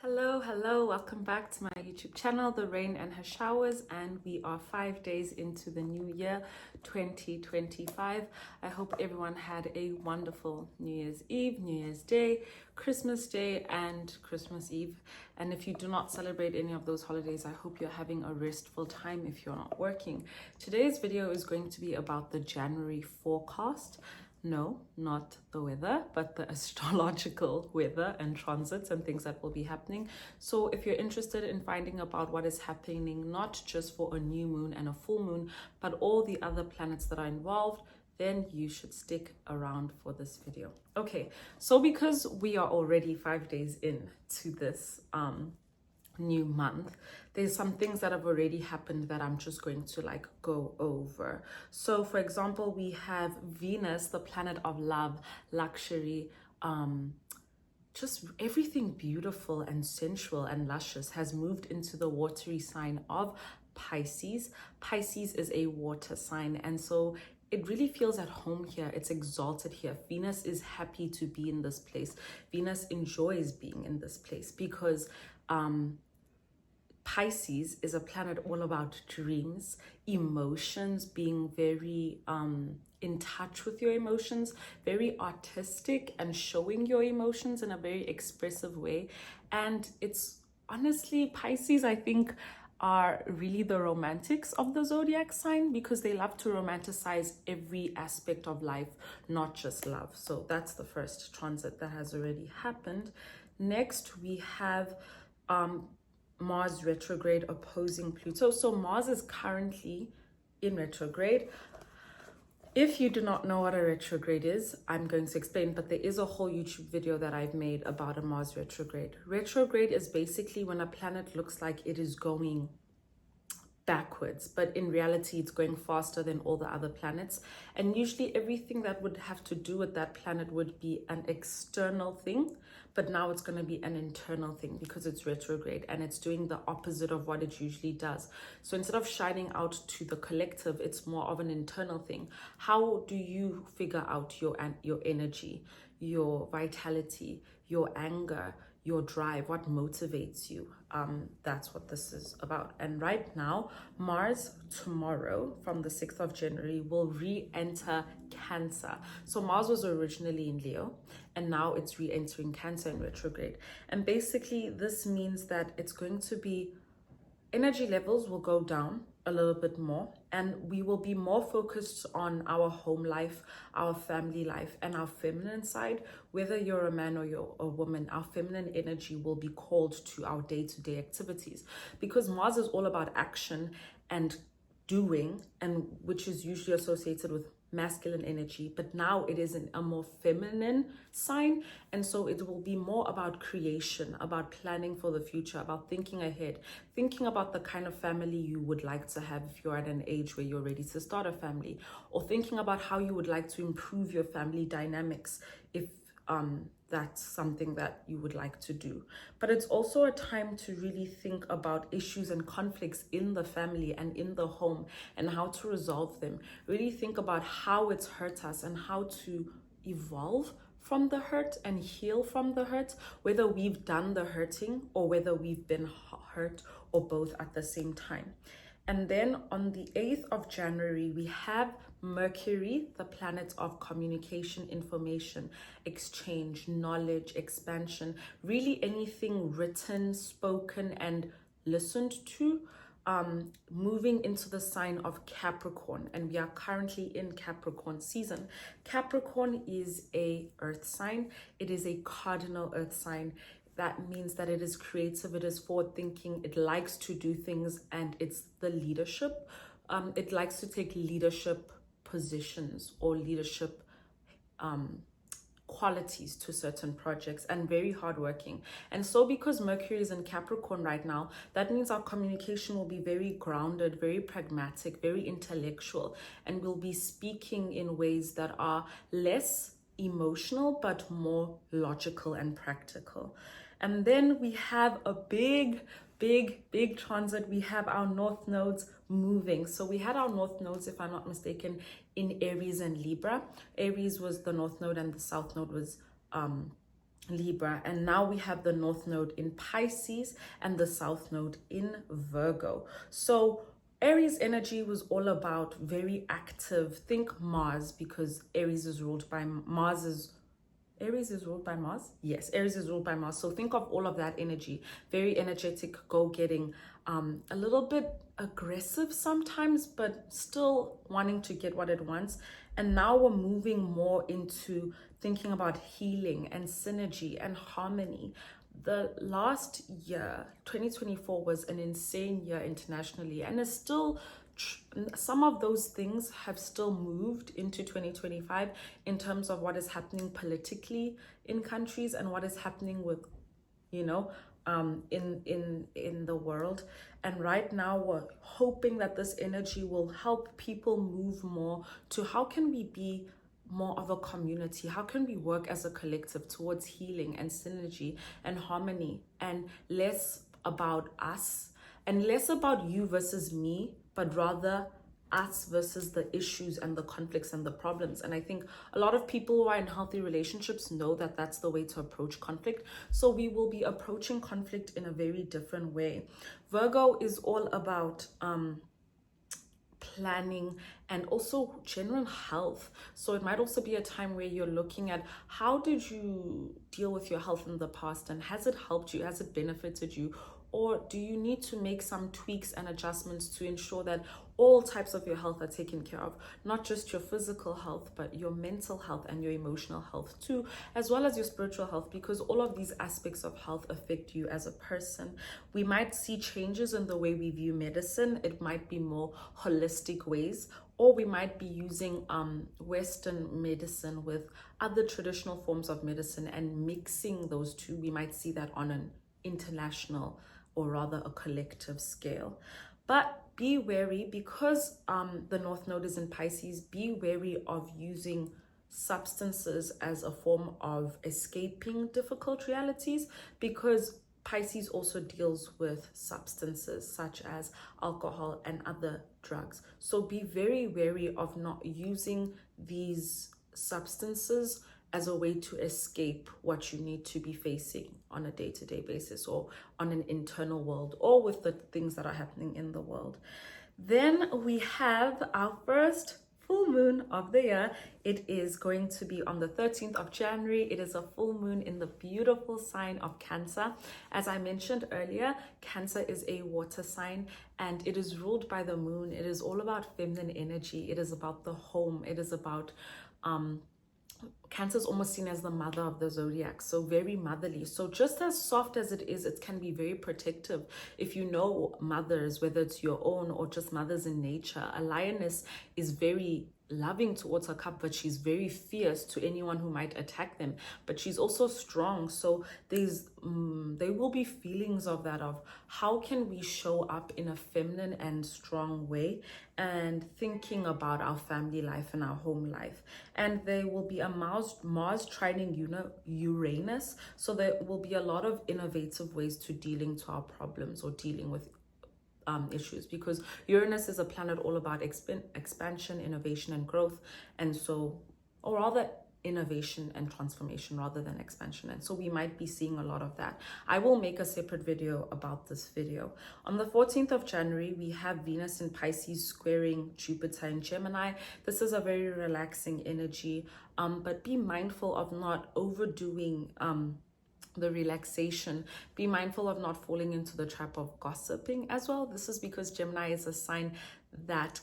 Hello, welcome back to my YouTube channel, The Rain and Her Showers, and we are 5 days into the new year, 2025. I hope everyone had a wonderful New Year's Eve, New Year's Day, Christmas Day, and Christmas Eve. And if you do not celebrate any of those holidays, I hope you're having a restful time if you're not working. Today's video is going to be about the January forecast. No, not the weather, but the astrological weather and transits and things that will be happening. So if you're interested in finding about what is happening, not just for a new moon and a full moon, but all the other planets that are involved, then you should stick around for this video. Okay, so because we are already 5 days in to this new month, there's some things that have already happened that I'm just going to go over. So for example, we have Venus, the planet of love, luxury, just everything beautiful and sensual and luscious, has moved into the watery sign of Pisces. Pisces is a water sign, and so it really feels at home here. It's exalted here. Venus is happy to be in this place. Venus enjoys being in this place because Pisces is a planet all about dreams, emotions, being very in touch with your emotions, very artistic and showing your emotions in a very expressive way. And it's honestly, Pisces, I think, are really the romantics of the zodiac sign because they love to romanticize every aspect of life, not just love. So that's the first transit that has already happened. Next, we have Mars retrograde opposing Pluto. So Mars is currently in retrograde. If you do not know what a retrograde is, I'm going to explain, but there is a whole YouTube video that I've made about a Mars retrograde. Retrograde is basically when a planet looks like it is going backwards, but in reality it's going faster than all the other planets, and usually everything that would have to do with that planet would be an external thing, but now it's going to be an internal thing because it's retrograde and it's doing the opposite of what it usually does. So instead of shining out to the collective, it's more of an internal thing. How do you figure out your energy, your vitality, your anger, your drive, what motivates you? That's what this is about. And right now, Mars tomorrow from the 6th of January will re-enter Cancer. So Mars was originally in Leo and now it's re-entering Cancer in retrograde. And basically this means that it's going to be, energy levels will go down a little bit more, and we will be more focused on our home life, our family life, and our feminine side. Whether you're a man or you're a woman, our feminine energy will be called to our day-to-day activities because Mars is all about action and doing, and which is usually associated with masculine energy, but now it is in a more feminine sign, and so it will be more about creation, about planning for the future, about thinking ahead, thinking about the kind of family you would like to have if you're at an age where you're ready to start a family, or thinking about how you would like to improve your family dynamics if that's something that you would like to do. But it's also a time to really think about issues and conflicts in the family and in the home and how to resolve them. Really think about how it's hurt us and how to evolve from the hurt and heal from the hurt, whether we've done the hurting or whether we've been hurt, or both at the same time. And then on the 8th of January, we have Mercury, the planet of communication, information, exchange, knowledge, expansion, really anything written, spoken, and listened to, moving into the sign of Capricorn. And we are currently in Capricorn season. Capricorn is a earth sign. It is a cardinal earth sign. That means that it is creative, it is forward thinking, it likes to do things, and it's the leadership. It likes to take leadership positions or leadership qualities to certain projects, and very hardworking. And so because Mercury is in Capricorn right now, that means our communication will be very grounded, very pragmatic, very intellectual, and we'll be speaking in ways that are less emotional but more logical and practical. And then we have a big transit. We have our north nodes moving. So we had our north nodes, if I'm not mistaken, in Aries and Libra. Aries was the north node and the south node was Libra, and now we have the North Node in Pisces and the South Node in Virgo. So Aries energy was all about very active. Think Mars, because Aries is ruled by Aries is ruled by Mars? Yes, Aries is ruled by Mars. So think of all of that energy. Very energetic, go-getting, a little bit aggressive sometimes, but still wanting to get what it wants. And now we're moving more into thinking about healing and synergy and harmony. The last year, 2024, was an insane year internationally, and is still some of those things have still moved into 2025 in terms of what is happening politically in countries and what is happening with, you know, in the world. And right now we're hoping that this energy will help people move more to how can we be more of a community, how can we work as a collective towards healing and synergy and harmony, and less about us and less about you versus me, but rather us versus the issues and the conflicts and the problems. And I think a lot of people who are in healthy relationships know that that's the way to approach conflict. So we will be approaching conflict in a very different way. Virgo is all about planning and also general health. So it might also be a time where you're looking at how did you deal with your health in the past, and has it helped you, has it benefited you, or do you need to make some tweaks and adjustments to ensure that all types of your health are taken care of, not just your physical health, but your mental health and your emotional health too, as well as your spiritual health, because all of these aspects of health affect you as a person. We might see changes in the way we view medicine. It might be more holistic ways, or we might be using Western medicine with other traditional forms of medicine and mixing those two. We might see that on an international or rather a collective scale. But be wary, because the North Node is in Pisces, be wary of using substances as a form of escaping difficult realities, because Pisces also deals with substances such as alcohol and other drugs. So be very wary of not using these substances as a way to escape what you need to be facing on a day-to-day basis, or on an internal world, or with the things that are happening in the world. Then we have our first full moon of the year. It is going to be on the 13th of January. It is a full moon in the beautiful sign of Cancer. As I mentioned earlier, Cancer is a water sign and it is ruled by the moon. It is all about feminine energy. It is about the home. It is about Cancer is almost seen as the mother of the zodiac, so very motherly. So just as soft as it is, it can be very protective. If you know mothers, whether it's your own or just mothers in nature, a lioness is very loving towards her cub, but she's very fierce to anyone who might attack them. But she's also strong. So there will be feelings of that, of how can we show up in a feminine and strong way, and thinking about our family life and our home life. And there will be a Mars trining Uranus. So there will be a lot of innovative ways to dealing to our problems or dealing with issues, because Uranus is a planet all about expansion, innovation, and growth, and so, or rather innovation and transformation rather than expansion. And so we might be seeing a lot of that. I will make a separate video about this video. On the 14th of January, we have Venus in Pisces squaring Jupiter in Gemini. This is a very relaxing energy, but be mindful of not overdoing the relaxation. Be mindful of not falling into the trap of gossiping as well. This is because Gemini is a sign that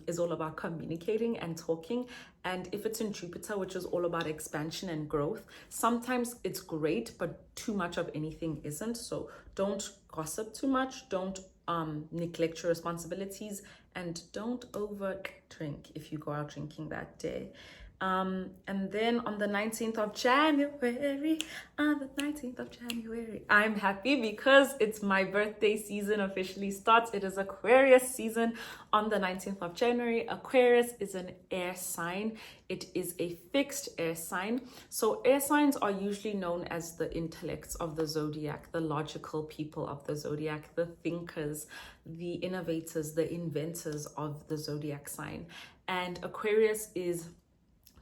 is all about communicating and talking. And if it's in Jupiter, which is all about expansion and growth, sometimes it's great, but too much of anything isn't. So don't gossip too much. Don't neglect your responsibilities, and don't over drink if you go out drinking that day. And then on the 19th of January, I'm happy because it's my birthday season officially starts. It is Aquarius season on the 19th of January. Aquarius is an air sign. It is a fixed air sign. So air signs are usually known as the intellects of the zodiac, the logical people of the zodiac, the thinkers, the innovators, the inventors of the zodiac sign. And Aquarius is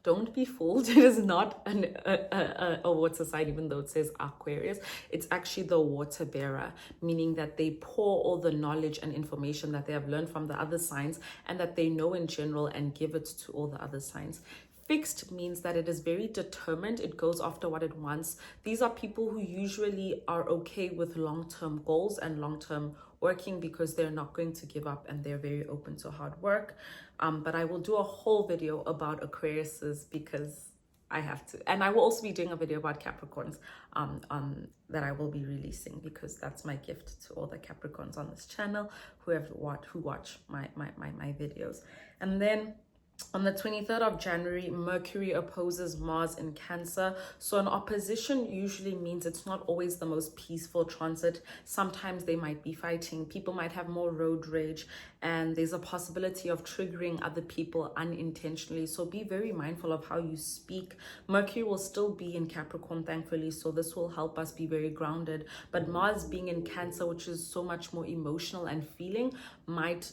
Don't be fooled. It is not a water sign, even though it says Aquarius. It's actually the water bearer, meaning that they pour all the knowledge and information that they have learned from the other signs and that they know in general and give it to all the other signs. Fixed means that it is very determined. It goes after what it wants. These are people who usually are okay with long-term goals and long-term working because they're not going to give up and they're very open to hard work. But I will do a whole video about Aquariuses because I have to. And I will also be doing a video about Capricorns that I will be releasing because that's my gift to all the Capricorns on this channel who watch my videos. And then on the 23rd of January, Mercury opposes Mars in Cancer. So an opposition usually means it's not always the most peaceful transit. Sometimes they might be fighting. People might have more road rage, and there's a possibility of triggering other people unintentionally. So be very mindful of how you speak. Mercury will still be in Capricorn, thankfully, so this will help us be very grounded. But Mars being in Cancer, which is so much more emotional and feeling, might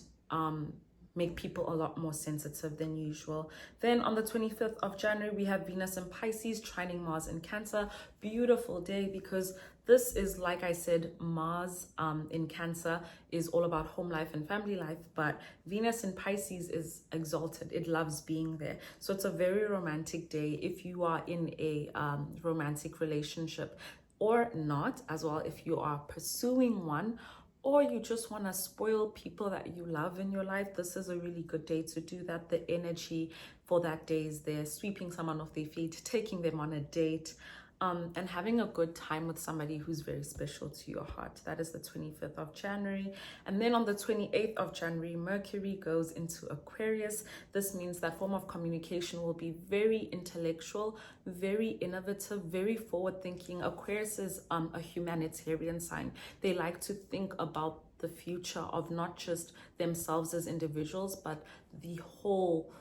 make people a lot more sensitive than usual. Then on the 25th of January, we have Venus in Pisces trining Mars in Cancer. Beautiful day because this is, like I said, Mars in Cancer is all about home life and family life, but Venus in Pisces is exalted. It loves being there. So it's a very romantic day if you are in a romantic relationship, or not as well if you are pursuing one, or you just want to spoil people that you love in your life. This is a really good day to do that. The energy for that day is there, sweeping someone off their feet, taking them on a date, and having a good time with somebody who's very special to your heart. That is the 25th of January. And then on the 28th of January, Mercury goes into Aquarius. This means that form of communication will be very intellectual, very innovative, very forward-thinking. Aquarius is a humanitarian sign. They like to think about the future of not just themselves as individuals, but the whole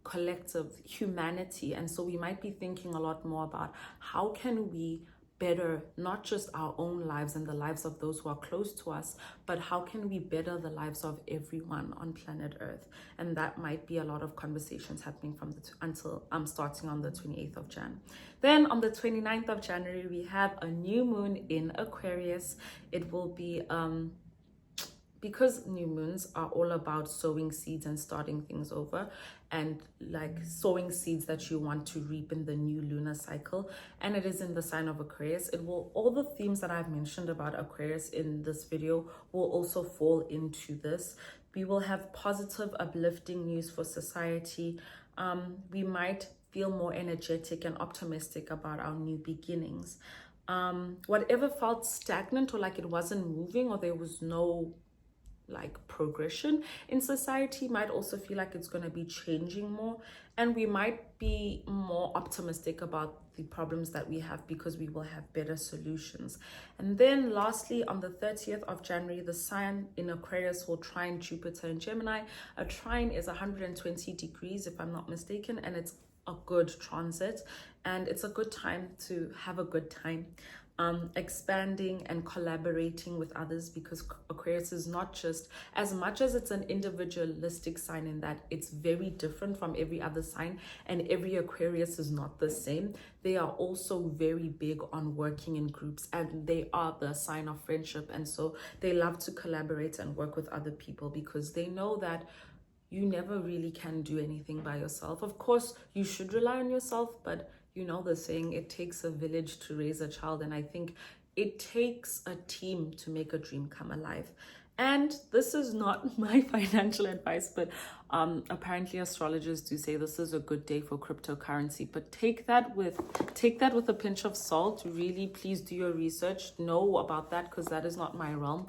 collective humanity. And so we might be thinking a lot more about how can we better not just our own lives and the lives of those who are close to us, but how can we better the lives of everyone on planet Earth. And that might be a lot of conversations happening from starting on the 28th of Jan. Then on the 29th of January, we have a new moon in Aquarius. It will be because new moons are all about sowing seeds and starting things over, and like sowing seeds that you want to reap in the new lunar cycle, and it is in the sign of Aquarius. It will, all the themes that I've mentioned about Aquarius in this video will also fall into this. We will have positive, uplifting news for society. We might feel more energetic and optimistic about our new beginnings. Whatever felt stagnant or like it wasn't moving or there was no like progression in society might also feel like it's going to be changing more, and we might be more optimistic about the problems that we have because we will have better solutions. And then lastly, on the 30th of January, the sign in Aquarius will trine Jupiter in Gemini. A trine is 120 degrees if I'm not mistaken, and it's a good transit, and it's a good time to have a good time. Expanding and collaborating with others, because Aquarius is not just, as much as it's an individualistic sign in that it's very different from every other sign and every Aquarius is not the same, they are also very big on working in groups, and they are the sign of friendship, and so they love to collaborate and work with other people because they know that you never really can do anything by yourself. Of course, you should rely on yourself, but you know the saying, it takes a village to raise a child, and I think it takes a team to make a dream come alive. And this is not my financial advice, but apparently astrologers do say this is a good day for cryptocurrency, but take that with a pinch of salt. Really, please do your research, know about that, because that is not my realm.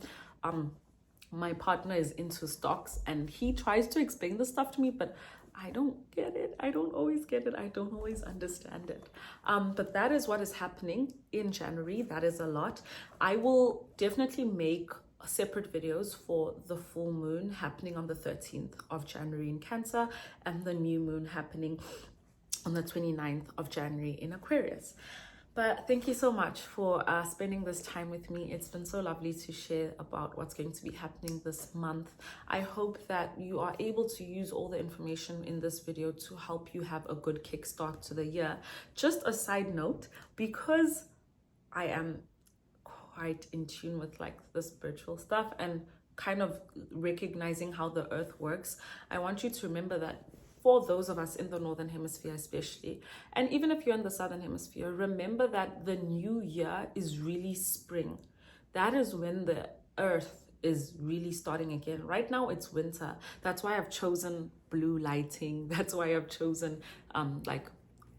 My partner is into stocks and he tries to explain this stuff to me, but I don't get it. I don't always get it. I don't always understand it. But that is what is happening in January. That is a lot. I will definitely make separate videos for the full moon happening on the 13th of January in Cancer and the new moon happening on the 29th of January in Aquarius. But thank you so much for spending this time with me. It's been so lovely to share about what's going to be happening this month. I hope that you are able to use all the information in this video to help you have a good kickstart to the year. Just a side note, because I am quite in tune with like the spiritual stuff and kind of recognizing how the earth works, I want you to remember that for those of us in the northern hemisphere especially, and even if you're in the southern hemisphere, remember that the new year is really spring. That is when the earth is really starting again. Right now it's winter. That's why I've chosen blue lighting. That's why I've chosen like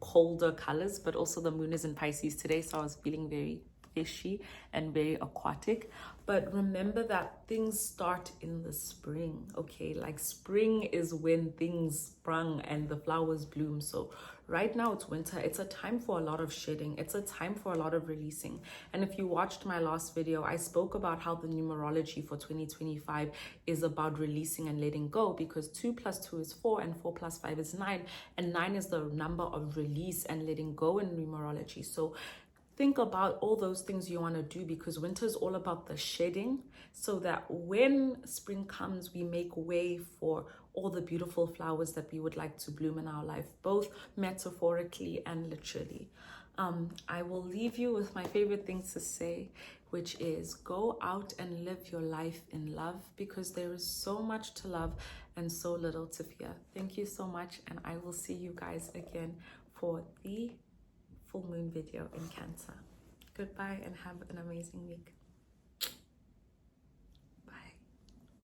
colder colors, but also the moon is in Pisces today, so I was feeling very fishy and very aquatic. But remember that things start in the spring, okay? Like spring is when things sprung and the flowers bloom. So right now it's winter. It's a time for a lot of shedding. It's a time for a lot of releasing. And if you watched my last video, I spoke about how the numerology for 2025 is about releasing and letting go, because 2 + 2 is 4 and 4 + 5 is 9, and 9 is the number of release and letting go in numerology. So think about all those things you want to do, because winter is all about the shedding, so that when spring comes, we make way for all the beautiful flowers that we would like to bloom in our life, both metaphorically and literally. I will leave you with my favorite things to say, which is go out and live your life in love, because there is so much to love and so little to fear. Thank you so much, and I will see you guys again for the full moon video in Cancer. Goodbye and have an amazing week.